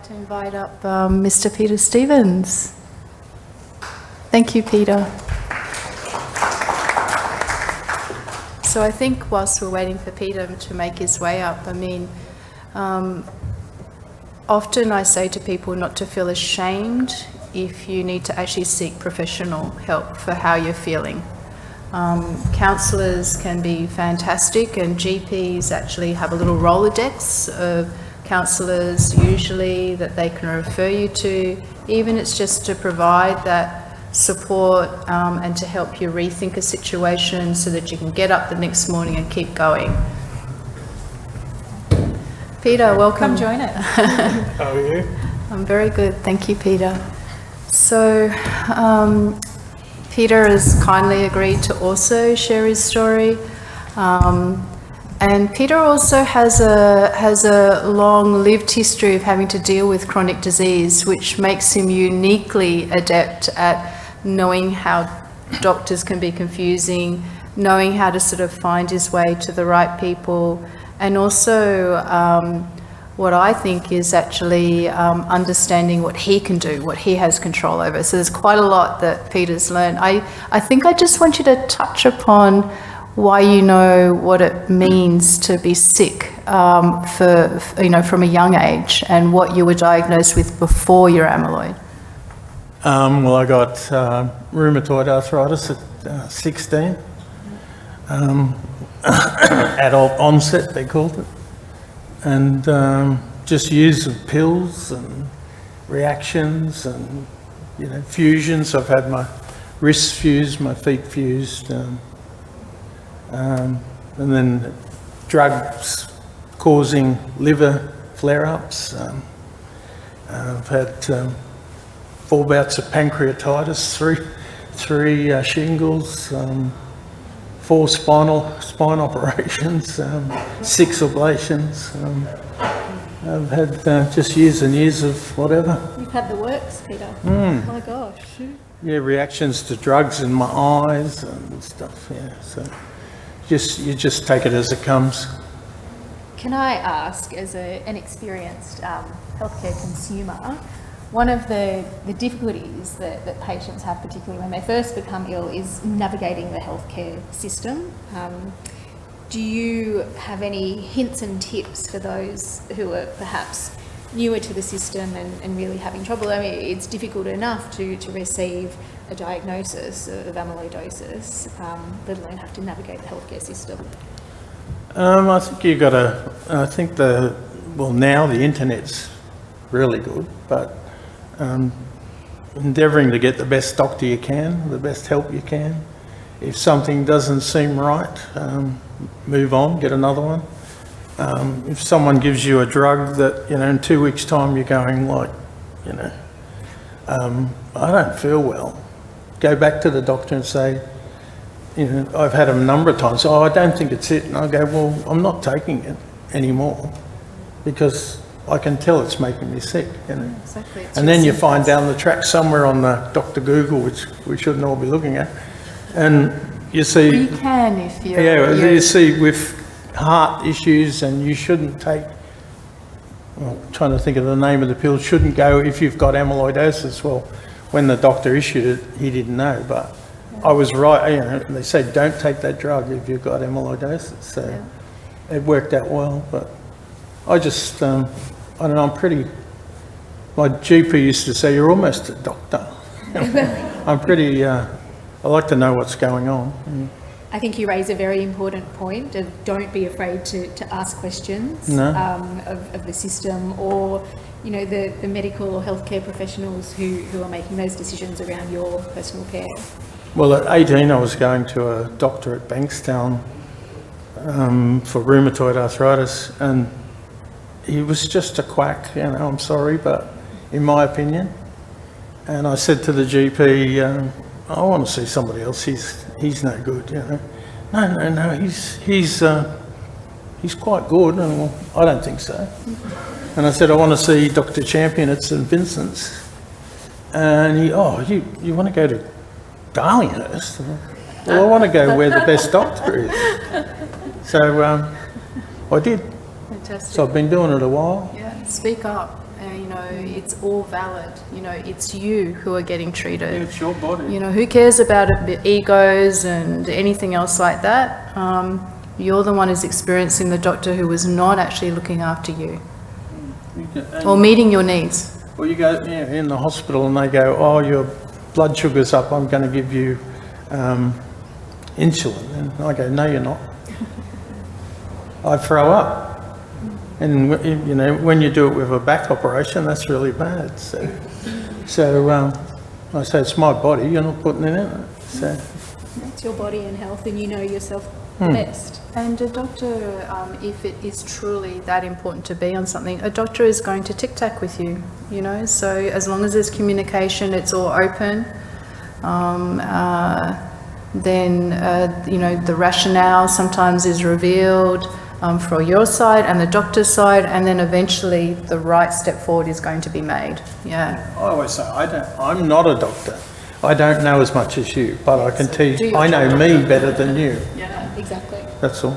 to invite up Mr. Peter Stevens. Thank you, Peter. So I think whilst we're waiting for Peter to make his way up, I mean, often I say to people not to feel ashamed if you need to actually seek professional help for how you're feeling. Counsellors can be fantastic, and GPs actually have a little Rolodex of counsellors usually that they can refer you to. Even it's just to provide that support and to help you rethink a situation so that you can get up the next morning and keep going. Peter, welcome. Come join us. How are you? I'm very good, thank you, Peter. So, Peter has kindly agreed to also share his story. And Peter also has a long-lived history of having to deal with chronic disease, which makes him uniquely adept at knowing how doctors can be confusing, knowing how to sort of find his way to the right people, and also what I think is actually understanding what he can do, what he has control over. So there's quite a lot that Peter's learned. I think I just want you to touch upon why you know what it means to be sick from a young age, and what you were diagnosed with before your amyloid. Well, I got rheumatoid arthritis at 16. Adult onset, they called it. And just years of pills and reactions and, fusions. I've had my wrists fused, my feet fused. And then drugs causing liver flare-ups. I've had 4 bouts of pancreatitis, three shingles, 4 spine operations, 6 ablations. I've had just years and years of whatever. You've had the works, Peter. Oh my gosh. Yeah, reactions to drugs in my eyes and stuff, yeah. So you just take it as it comes. Can I ask, as an experienced healthcare consumer, one of the difficulties that patients have, particularly when they first become ill, is navigating the healthcare system. Do you have any hints and tips for those who are perhaps newer to the system and really having trouble? I mean, it's difficult enough to receive a diagnosis of amyloidosis, let alone have to navigate the healthcare system. I think you've got to, now the internet's really good, but endeavouring to get the best doctor you can, the best help you can. If something doesn't seem right, move on, get another one. If someone gives you a drug that, in 2 weeks' time you're going like, I don't feel well, go back to the doctor and say, I've had a number of times, I don't think it's it. And I go, well, I'm not taking it anymore because I can tell it's making me sick. Exactly. And then you find down the track somewhere on the Dr. Google, which we shouldn't all be looking at, and you see... Well, you can if you're... Yeah, you see with heart issues, and you shouldn't take... Well, I'm trying to think of the name of the pill. Shouldn't go if you've got amyloidosis. Well, when the doctor issued it, he didn't know, but I was right. They say don't take that drug if you've got amyloidosis. So it worked out well, but I just... I don't know, I'm pretty... My GP used to say, you're almost a doctor. I'm pretty... I like to know what's going on. I think you raise a very important point of don't be afraid to ask questions of the system or, the medical or healthcare professionals who are making those decisions around your personal care. Well, at 18, I was going to a doctor at Bankstown for rheumatoid arthritis, and he was just a quack, I'm sorry, but in my opinion. And I said to the GP, I want to see somebody else, he's no good, No, he's quite good. And well, I don't think so. And I said, I want to see Dr. Champion at St Vincent's. And he, you want to go to Darlinghurst? Well, I want to go where the best doctor is. So I did. Fantastic. So I've been doing it a while. Yeah, speak up. it's all valid. It's you who are getting treated. It's your body. Who cares about egos and anything else like that? You're the one who's experiencing the doctor who was not actually looking after you or meeting your needs. Well, you go in the hospital and they go, oh, your blood sugar's up, I'm going to give you insulin. And I go, no, you're not. I throw up. And, when you do it with a back operation, that's really bad. So I say, it's my body, you're not putting it in it. So It's your body and health, and you know yourself best. And a doctor, if it is truly that important to be on something, a doctor is going to tic-tac with you, So as long as there's communication, it's all open, then, the rationale sometimes is revealed for your side and the doctor's side, and then eventually the right step forward is going to be made. Yeah. I always say, I'm not a doctor. I don't know as much as you, but I can teach. I know me better than you. Yeah, exactly. That's all.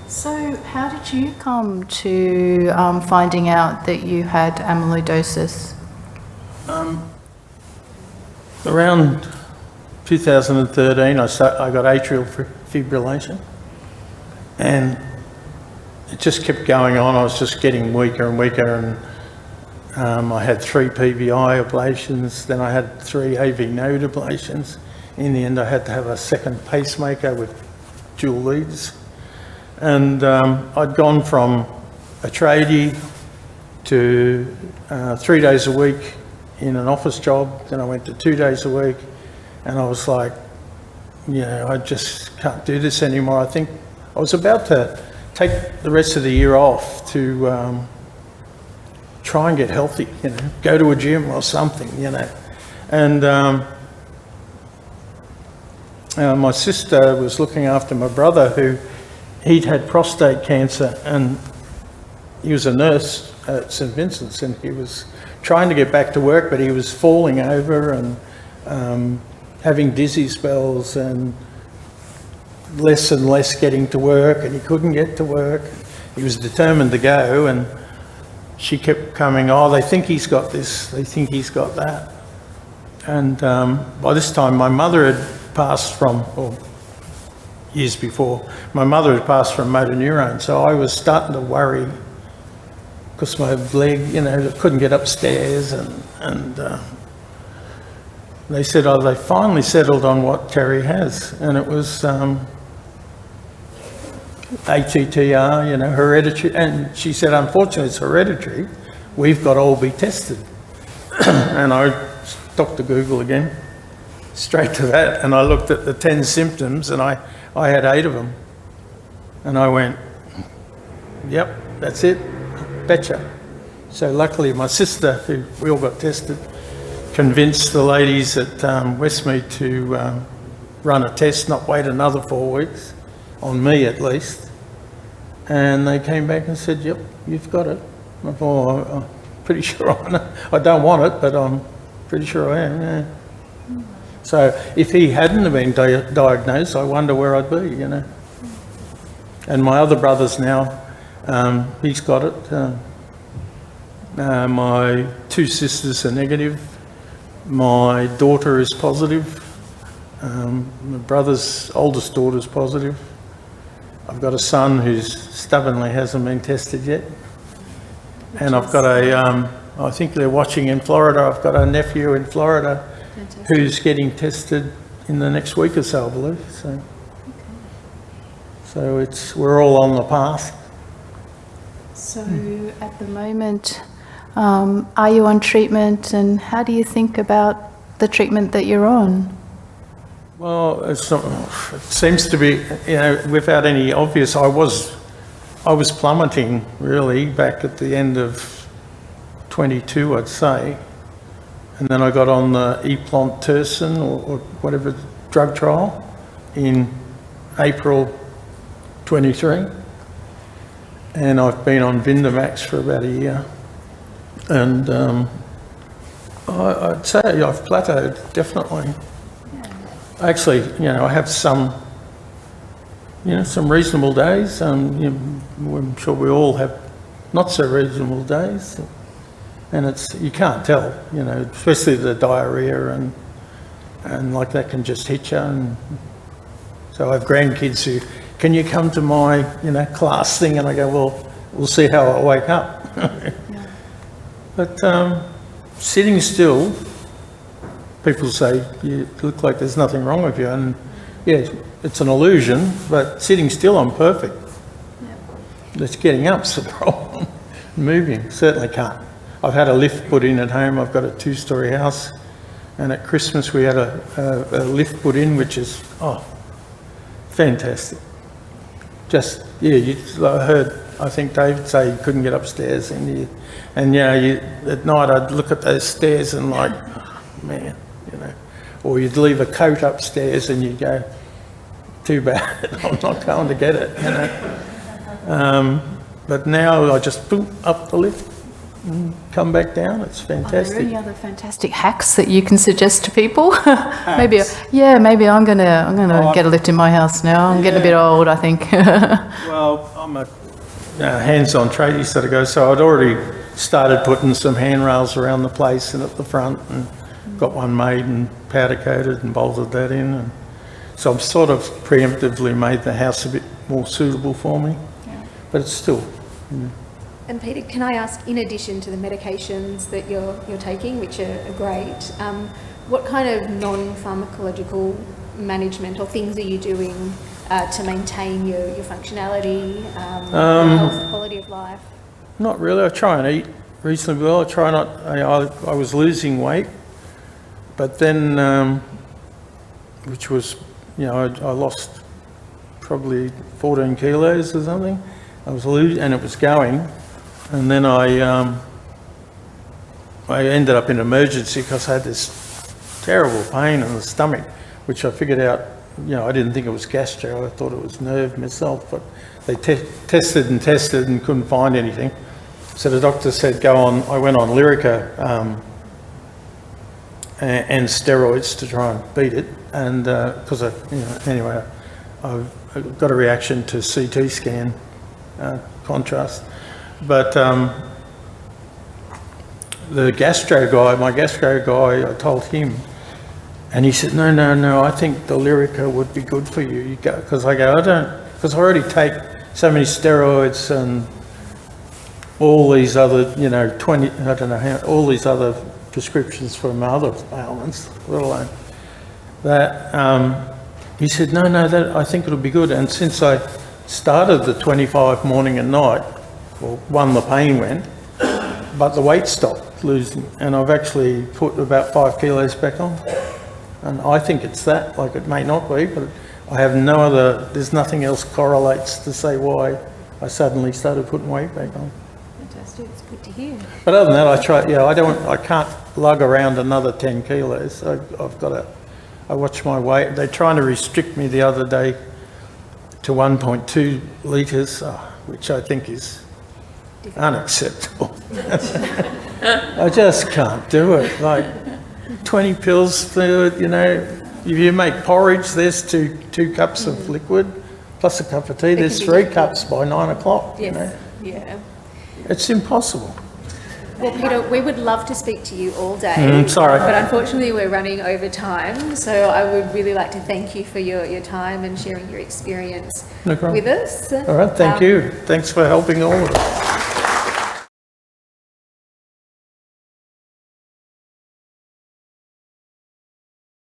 So how did you come to finding out that you had amyloidosis? Around 2013, I got atrial fibrillation, and it just kept going on. I was just getting weaker and weaker, and I had 3 PVI ablations, then I had 3 AV node ablations. In the end, I had to have a second pacemaker with dual leads. And I'd gone from a tradie to 3 days a week in an office job, then I went to 2 days a week, and I was like, I just can't do this anymore. I think I was about to take the rest of the year off to try and get healthy, go to a gym or something, And my sister was looking after my brother he'd had prostate cancer, and he was a nurse at St Vincent's, and he was trying to get back to work, but he was falling over and having dizzy spells and less getting to work, and he couldn't get to work. He was determined to go, and she kept coming, they think he's got this, they think he's got that. And by this time my mother had passed from, or years before, my mother had passed from motor neurone, so I was starting to worry because my leg, couldn't get upstairs, and they said, they finally settled on what Terry has, and it was ATTR, hereditary, and she said, unfortunately, it's hereditary. We've got to all be tested. And I Dr. Google again, straight to that, and I looked at the 10 symptoms, and I had 8 of them. And I went, yep, that's it, betcha. So luckily my sister, who we all got tested, convinced the ladies at Westmead to run a test, not wait another 4 weeks, on me at least. And they came back and said, yep, you've got it. I thought, I'm pretty sure I don't want it, but I'm pretty sure I am, yeah. So if he hadn't have been diagnosed, I wonder where I'd be, And my other brother's now, he's got it. My 2 sisters are negative. My daughter is positive. My brother's oldest daughter's positive. I've got a son who's stubbornly hasn't been tested yet. And I've got I think they're watching in Florida, I've got a nephew in Florida who's getting tested in the next week or so, I believe. So we're all on the path. So at the moment, are you on treatment, and how do you think about the treatment that you're on? Well, it seems to be, without any obvious, I was plummeting really back at the end of 22, I'd say. And then I got on the eplontersen or whatever drug trial in April 23. And I've been on Vindamax for about a year. And I'd say I've plateaued, definitely. Actually, I have some reasonable days. I'm sure we all have not so reasonable days. And you can't tell, you know, especially the diarrhea and like that can just hit you. And so I have grandkids who, can you come to my, you know, class thing? And I go, well, we'll see how I wake up. Yeah. But sitting still, people say, you look like there's nothing wrong with you. And yeah, it's an illusion, but sitting still, I'm perfect. Yeah. It's getting up's the problem. Moving, certainly can't. I've had a lift put in at home. I've got a 2-storey house. And at Christmas we had a lift put in, which is, fantastic. Just, yeah, I heard, I think David say he couldn't get upstairs. And at night I'd look at those stairs and like, oh, man, you know. Or you'd leave a coat upstairs and you'd go, too bad, I'm not going to get it, you know. But now I just boom, up the lift and come back down. It's fantastic. Are there any other fantastic hacks that you can suggest to people? maybe I'm gonna get a lift in my house now. I'm getting a bit old, I think. Well, I'm a hands-on tradie sort of guy, so I'd already started putting some handrails around the place and at the front, and got one made and powder coated and bolted that in. And so I've sort of preemptively made the house a bit more suitable for me, but it's still. And Peter, can I ask, in addition to the medications that you're taking, which are great, what kind of non-pharmacological management or things are you doing to maintain your functionality, your health, quality of life? Not really. I try and eat reasonably well. I was losing weight, but then, which was, you know, I lost probably 14 kilos or something. I was losing, and it was going. And then I ended up in emergency because I had this terrible pain in the stomach, which I figured out, you know, I didn't think it was gastro, I thought it was nerve myself, but they tested and couldn't find anything. So the doctor said, go on, I went on Lyrica and steroids to try and beat it. And because anyway, I got a reaction to CT scan contrast. But the gastro guy, I told him, and he said, no, I think the Lyrica would be good for you. Because I already take so many steroids and all these other, you know, all these other prescriptions for my other ailments, let alone that. He said, no, that I think it'll be good. And since I started the 25 morning and night, well, the pain went, but the weight stopped losing, and I've actually put about 5 kilos back on. And I think it's that, like it may not be, but I have there's nothing else correlates to say why I suddenly started putting weight back on. Fantastic, it's good to hear. But other than that, I can't lug around another 10 kilos. I watch my weight. They're trying to restrict me the other day to 1.2 litres, which I think is unacceptable. I just can't do it. Like 20 pills, you know, if you make porridge, there's two cups of liquid plus a cup of tea. There's 3 cups by 9 o'clock. Yes. You know? Yeah. It's impossible. Well, Peter, we would love to speak to you all day. Sorry. But unfortunately, we're running over time. So I would really like to thank you for your time and sharing your experience No problem. with us. All right, thank you. Thanks for helping all of us.